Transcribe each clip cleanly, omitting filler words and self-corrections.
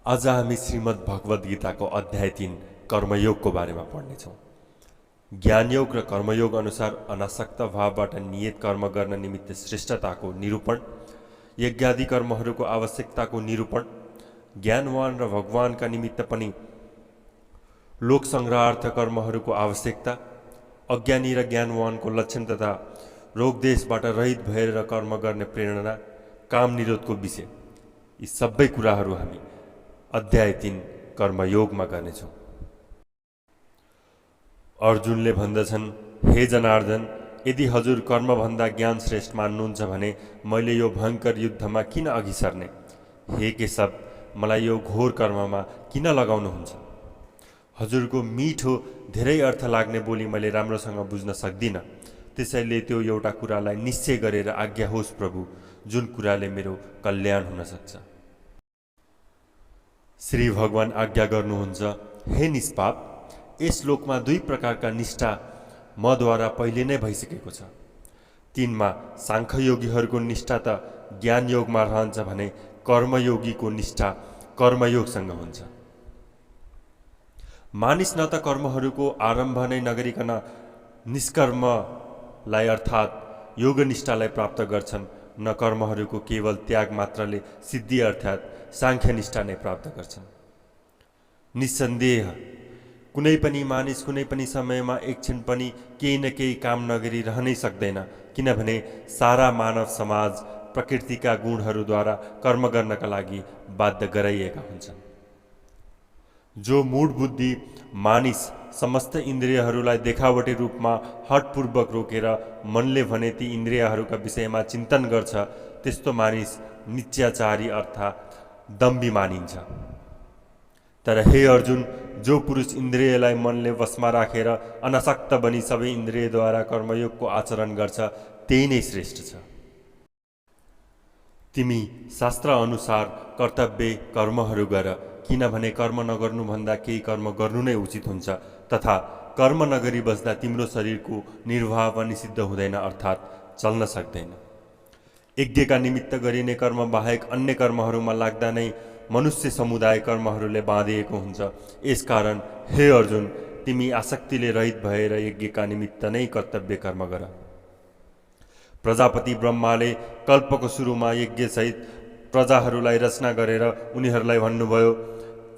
आज हामी श्रीमद् भगवद गीताको अध्याय 3 कर्मयोगको बारेमा पढ्नेछौँ। ज्ञानयोग र कर्मयोग अनुसार अनासक्त भावबाट नियत कर्म गर्न निमित्त श्रेष्ठताको निरूपण, यज्ञादि कर्महरूको आवश्यकताको निरूपण, ज्ञानवान र भगवानका निमित्त पनि लोक संग्रहार्थ कर्महरूको आवश्यकता, अज्ञानी र ज्ञानवानको लक्षण तथा रोगदेशबाट रहित भएर कर्म गर्ने प्रेरणा, काम निरोधको विषय, यी सबै कुराहरू हामी अध्याय 3 कर्मयोगमा गर्नेछौँ। अर्जुनले भन्दछन्, हे जनार्दन, यदि हजुर कर्मभन्दा ज्ञान श्रेष्ठ मान्नुहुन्छ भने मैले यो भयङ्कर युद्धमा किन अघि सर्ने? हे केशव, मलाई यो घोर कर्ममा किन लगाउनुहुन्छ? हजुरको मिठो धेरै अर्थ लाग्ने बोली मैले राम्रोसँग बुझ्न सक्दिनँ, त्यसैले त्यो एउटा कुरालाई निश्चय गरेर आज्ञा होस् प्रभु, जुन कुराले मेरो कल्याण हुन सक्छ। श्री भगवान आज्ञा गर्नुहुन्छ, हे निष्पाप, यस लोकमा 2 प्रकारका निष्ठा मद्वारा पहिले नै भइसकेको छ। तिनमा साङ्ख्ययोगीहरूको निष्ठा त ज्ञानयोगमा रहन्छ भने कर्मयोगीको निष्ठा कर्मयोगसँग हुन्छ। मानिस न त कर्महरूको आरम्भ नै नगरिकन निष्कर्मलाई अर्थात् योगनिष्ठालाई प्राप्त गर्छन्, न कर्महरूको केवल त्याग मात्रले सिद्धि अर्थात् साङ्ख्यनिष्ठा नै प्राप्त गर्छन्। निस्सन्देह कुनै पनि मानिस कुनै पनि समयमा एकछिन पनि केही न केही काम नगरी रहनै सक्दैन, किनभने सारा मानव समाज प्रकृतिका गुणहरूद्वारा कर्म गर्नका लागि बाध्य गराइएका हुन्छन्। जो मूढ बुद्धि मानिस समस्त इन्द्रियहरूलाई देखावटी रूपमा हठपूर्वक रोकेर मनले भने ती इन्द्रियहरूका विषयमा चिन्तन गर्छ, त्यस्तो मानिस मिथ्याचारी अर्थात् दम्भी मानिन्छ। तर हे अर्जुन, जो पुरुष इन्द्रियलाई मनले वशमा राखेर अनासक्त बनी सबै इन्द्रियद्वारा कर्मयोगको आचरण गर्छ, त्यही नै श्रेष्ठ छ। तिमी शास्त्र अनुसार कर्तव्य कर्महरू गर, किनभने कर्म नगर्नुभन्दा केही कर्म गर्नु नै उचित हुन्छ, तथा कर्म नगरी बस्दा तिम्रो शरीरको निर्वाह पनि सिद्ध हुँदैन अर्थात् चल्न सक्दैन। यज्ञका निमित्त गरिने कर्म बाहेक अन्य कर्महरूमा लाग्दा नै मनुष्य समुदाय कर्महरूले बाँधिएको हुन्छ। यसकारण हे अर्जुन, तिमी आसक्तिले रहित भएर यज्ञका निमित्त नै कर्तव्य कर्म गर। प्रजापति ब्रह्माले कल्पको सुरुमा यज्ञसहित प्रजाहरूलाई रचना गरेर उनीहरूलाई भन्नुभयो,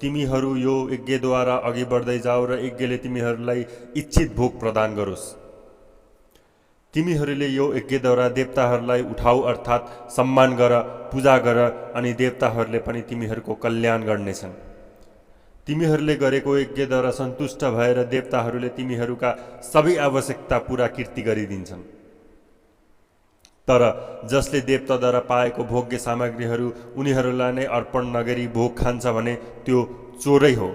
तिमीहरू यो यज्ञद्वारा अघि बढ्दै जाऊ र यज्ञले तिमीहरूलाई इच्छित भोग प्रदान गरोस्। तिमीहरूले यो यज्ञद्वारा देवताहरूलाई उठाऊ अर्थात् सम्मान गर, पूजा गर, अनि देवताहरूले पनि तिमीहरूको कल्याण गर्नेछन्। तिमीहरूले गरेको यज्ञद्वारा सन्तुष्ट भएर देवताहरूले तिमीहरूका सबै आवश्यकता पूरा कीर्ति गरिदिन्छन्। तर जसले देवताद्वारा पाएको भोग्य सामग्रीहरू उनीहरूलाई नै अर्पण नगरी भोग खान्छ भने त्यो चोरै हो।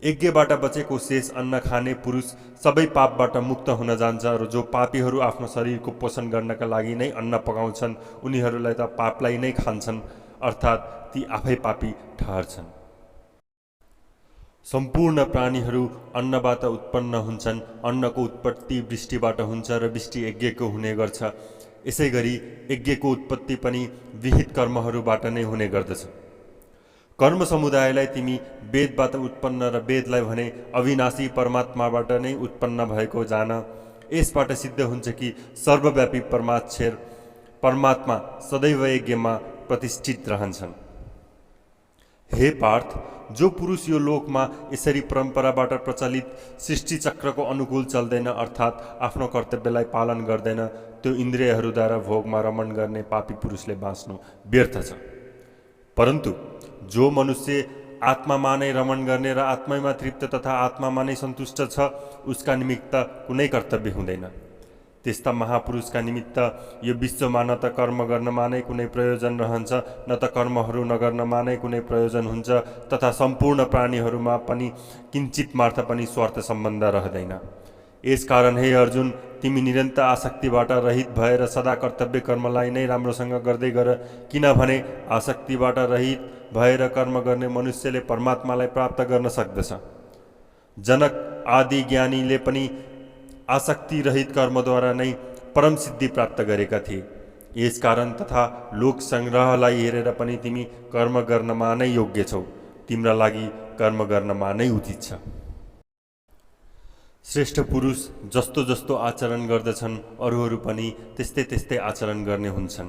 यज्ञबाट बचेको शेष अन्न खाने पुरुष सबै पापबाट मुक्त हुन जान्छ, र जो पापीहरू आफ्नो शरीरको पोषण गर्नका लागि नै अन्न पकाउँछन् उनीहरूलाई त पापलाई नै खान्छन्, अर्थात् ती आफै पापी ठहर्छन्। सम्पूर्ण प्राणीहरू अन्नबाट उत्पन्न हुन्छन्, अन्नको उत्पत्ति वृष्टिबाट हुन्छ र वृष्टि यज्ञको हुने गर्छ। यसै गरी यज्ञको उत्पत्ति पनि विहित कर्महरूबाट नै हुने गर्दछ। कर्म समुदायलाई तिमी वेदबाट उत्पन्न र वेदलाई भने अविनाशी परमात्माबाट नै उत्पन्न भएको जान। यसबाट सिद्ध हुन्छ कि सर्वव्यापी परमात्मा सदैव यज्ञमा प्रतिष्ठित रहन्छन्। हे पार्थ, जो पुरुष यो लोकमा यसरी परम्पराबाट प्रचलित सृष्टि चक्रको अनुकूल चल्दैन अर्थात् आफ्नो कर्तव्यलाई पालन गर्दैन, त्यो इन्द्रियहरूद्वारा भोगमा रमण गर्ने पापी पुरुषले बाँच्नु व्यर्थ छ। परन्तु जो मनुष्य आत्मामा नै रमण गर्ने र आत्मैमा तृप्त तथा आत्मामा नै सन्तुष्ट छ, उसका निमित्त कुनै कर्तव्य हुँदैन। त्यस्ता महापुरुषका निमित्त यो विश्वमा न त कर्म गर्नमा नै कुनै प्रयोजन रहन्छ, न त कर्महरू नगर्नमा नै कुनै प्रयोजन हुन्छ, तथा सम्पूर्ण प्राणीहरूमा पनि किञ्चित मात्र पनि स्वार्थ सम्बन्ध रहँदैन। यसकारण हे अर्जुन, तिमी निरन्तर आसक्तिबाट रहित भएर सदा कर्तव्य कर्मलाई नै राम्रोसँग गर्दै गर, किनभने आसक्तिबाट रहित भएर कर्म गर्ने मनुष्यले परमात्मालाई प्राप्त गर्न सक्दछ। जनक आदि ज्ञानीले पनि आसक्ति रहित कर्मद्वारा नै परम सिद्धि प्राप्त गरेका थिए। यसकारण तथा लोक सङ्ग्रहलाई हेरेर पनि तिमी कर्म गर्नमा नै योग्य छौ। तिम्रा लागि कर्म गर्नमा नै उचित छ। श्रेष्ठ पुरुष जस्तो जस्तो आचरण गर्दछन् अरूहरू पनि त्यस्तै त्यस्तै आचरण गर्ने हुन्छन्।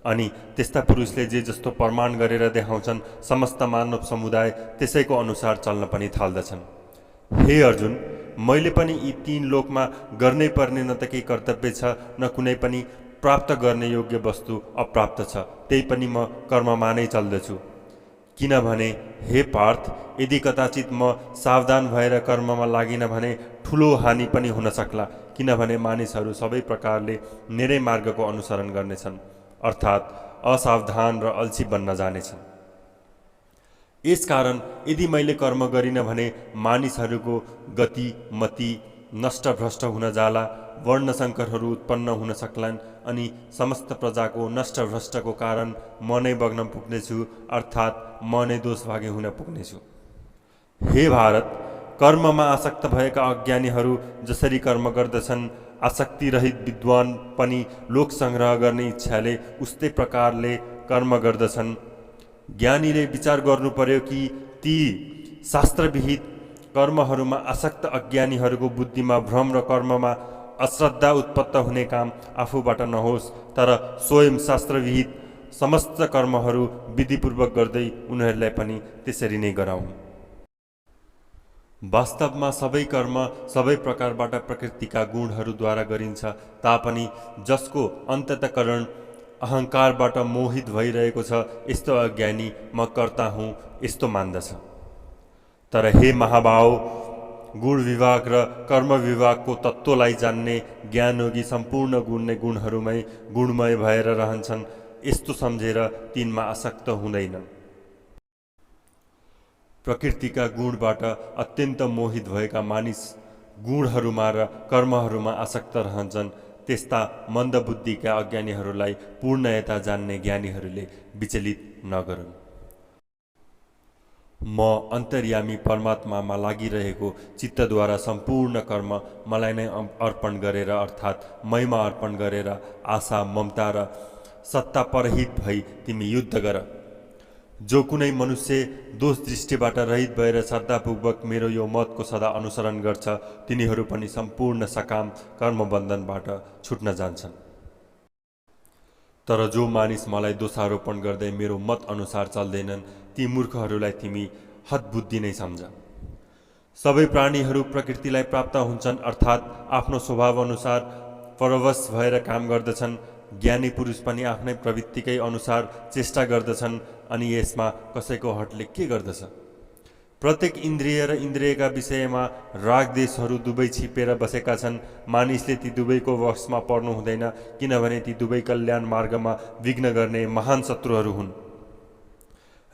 अनि त्यस्ता पुरुषले जे जस्तो प्रमाण गरेर देखाउँछन् समस्त मानव समुदाय त्यसैको अनुसार चल्न पनि थाल्दछन्। हे अर्जुन, मैले पनि यी 3 लोकमा गर्नै पर्ने न त केही कर्तव्य छ न कुनै पनि प्राप्त गर्ने योग्य वस्तु अप्राप्त छ, त्यही पनि म कर्ममा नै चल्दछु। किनभने हे पार्थ, यदि कदाचित म सावधान भएर कर्ममा लागिन भने ठुलो हानि पनि हुन सक्ला। किनभने मानिसहरू सबै प्रकारले मेरै मार्गको अनुसरण गर्नेछन्, अर्थात् असावधान र अल्छी बन्न जानेछन्। यसकारण यदि मैले कर्म गरिन भने मानिसहरूको गति मति नष्टभ्रष्ट हुन जाला, वर्ण सङ्करहरू उत्पन्न हुन सक्लान् अनि समस्त प्रजाको नष्टभ्रष्टको कारण म नै बग्न पुग्नेछु, अर्थात् म नै दोषभागी हुन पुग्नेछु। हे भारत, कर्ममा आसक्त भएका अज्ञानीहरू जसरी कर्म गर्दछन्, आसक्तिरहित विद्वान पनि लोक सङ्ग्रह गर्ने इच्छाले उस्तै प्रकारले कर्म गर्दछन्। ज्ञानीले विचार गर्नु पर्यो कि ती शास्त्रविहित कर्महरूमा आसक्त अज्ञानीहरूको बुद्धिमा भ्रम र कर्ममा अश्रद्धा उत्पत्त हुने काम आफूबाट नहोस्, तर स्वयं शास्त्रविहित समस्त कर्महरू विधिपूर्वक गर्दै उनीहरूलाई पनि त्यसरी नै गराउँ। वास्तवमा सबै कर्म सबै प्रकारबाट प्रकृतिका गुणहरूद्वारा गरिन्छ तापनि जसको अन्ततकरण अहङ्कारबाट मोहित भइरहेको छ, यस्तो अज्ञानी म कर्ता हुँ यस्तो मान्दछ। तर हे महाभाव, गुण विभाग र कर्म विभागको तत्त्वलाई जान्ने ज्ञानयोगी सम्पूर्ण गुणहरूमै गुणमय भएर रहन्छन्, यस्तो सम्झेर तिनमा आसक्त हुँदैनन्। प्रकृतिका गुणबाट अत्यन्त मोहित भएका मानिस गुणहरूमा र कर्महरूमा आसक्त रहन्छन्। त्यस्ता मन्दबुद्धिका अज्ञानीहरूलाई पूर्णयता जान्ने ज्ञानीहरूले विचलित नगरून्। म अन्तर्यामी परमात्मामा लागिरहेको चित्तद्वारा सम्पूर्ण कर्म मलाई नै अर्पण गरेर, अर्थात् मैमा अर्पण गरेर आशा ममता र सत्ता परहित भई तिमी युद्ध गर। जो कुनै मनुष्य दोष दृष्टिबाट रहित भएर श्रद्धापूर्वक मेरो यो मतको सदा अनुसरण गर्छ, तिनीहरू पनि सम्पूर्ण सकाम कर्मबन्धनबाट छुट्न जान्छन्। तर जो मानिस मलाई दोषारोपण गर्दै मेरो मत अनुसार चल्दैनन्, ती मूर्खहरूलाई तिमी हतबुद्धि नै सम्झ। सबै प्राणीहरू प्रकृतिलाई प्राप्त हुन्छन्, अर्थात् आफ्नो स्वभाव अनुसार परवश भएर काम गर्दछन्। ज्ञानी पुरुष पनि आफ्नै प्रवृत्तिकै अनुसार चेष्टा गर्दछन्, अनि यसमा कसैको हटले के गर्दछ? प्रत्येक इन्द्रिय र इन्द्रियका विषयमा राग देशहरू दुवै छिपेर बसेका छन्। मानिसले ती दुवैको वशमा पर्नु हुँदैन, किनभने ती दुवै कल्याण मार्गमा विघ्न गर्ने महान शत्रुहरू हुन्।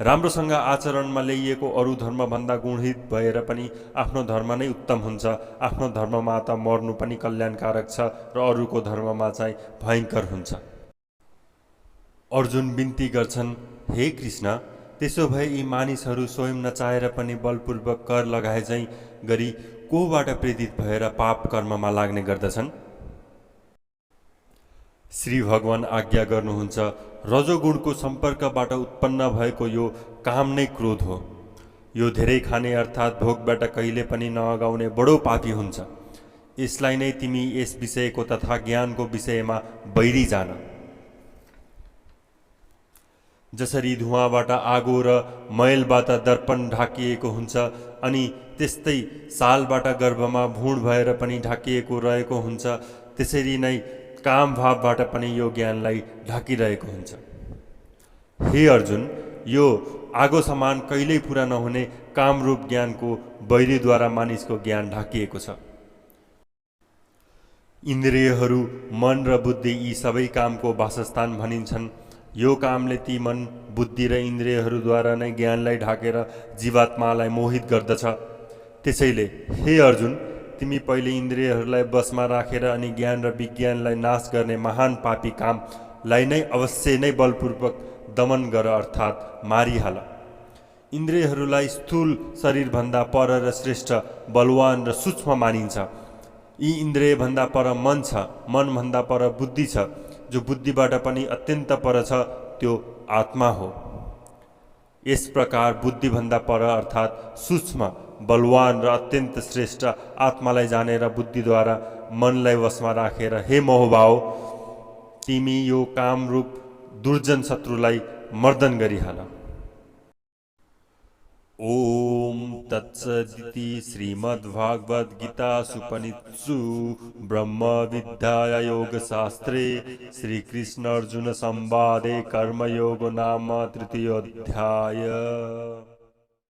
राम्रोसँग आचरणमा ल्याइएको अरू धर्मभन्दा गुणहित भएर पनि आफ्नो धर्म नै उत्तम हुन्छ। आफ्नो धर्ममा त मर्नु पनि कल्याणकारक छ र अरूको धर्ममा चाहिँ भयङ्कर हुन्छ। अर्जुन बिन्ती गर्छन्, हे कृष्ण, त्यसो भए यी मानिसहरू स्वयं नचाहेर पनि बलपूर्वक कर लगाए चाहिँ गरी कोबाट प्रेरित भएर पाप कर्ममा लाग्ने गर्दछन्? श्री भगवान आज्ञा गर्नुहुन्छ, रजोगुणको सम्पर्कबाट उत्पन्न भएको यो काम नै क्रोध हो। यो धेरै खाने अर्थात् भोगबाट कहिले पनि नअगाउने बडो पापी हुन्छ। यसलाई नै तिमी यस विषयको तथा ज्ञानको विषयमा बैरी जान। जसरी धुवाँबाट आगो र मैलबाट दर्पण ढाकिएको हुन्छ, अनि त्यस्तै सालबाट गर्भमा भुँड भएर पनि ढाकिएको रहेको हुन्छ, त्यसरी नै काम भावबाट पनि यो ज्ञानलाई ढाकिरहेको हुन्छ। हे अर्जुन, यो आगो समान कहिल्यै पुरा नहुने कामरूप ज्ञानको बैरीद्वारा मानिसको ज्ञान ढाकिएको छ। इन्द्रियहरू, मन र बुद्धि यी सबै कामको वासस्थान भनिन्छन्। यो कामले ती मन, बुद्धि र इन्द्रियहरूद्वारा नै ज्ञानलाई ढाकेर जीवात्मालाई मोहित गर्दछ। त्यसैले हे अर्जुन, तिमी पहिले इन्द्रियहरूलाई बसमा राखेर अनि ज्ञान र विज्ञानलाई नाश गर्ने महान पापी कामलाई नै अवश्य नै बलपूर्वक दमन गर, अर्थात् मारिहाल। इन्द्रियहरूलाई स्थूल शरीरभन्दा पर र श्रेष्ठ, बलवान र सूक्ष्म मानिन्छ। यी इन्द्रियभन्दा पर मन छ, मनभन्दा पर बुद्धि छ। जो बुद्धिबाट पनि अत्यन्त पर छ त्यो आत्मा हो। यस प्रकार बुद्धिभन्दा पर अर्थात् सूक्ष्म, बलवान र अत्यन्त श्रेष्ठ आत्मालाई जानेर बुद्धिद्वारा मनलाई वशमा राखेर हे मोहभाव, तिमी यो कामरूप दुर्जन शत्रुलाई मर्दन गरिहाल। ओम तत्सदिति श्रीमद्भागवत गीतासुपनिषत्सु ब्रह्म विद्या योग शास्त्रे श्रीकृष्ण अर्जुन संवादे कर्मयोग नाम तृतीयोऽध्याय।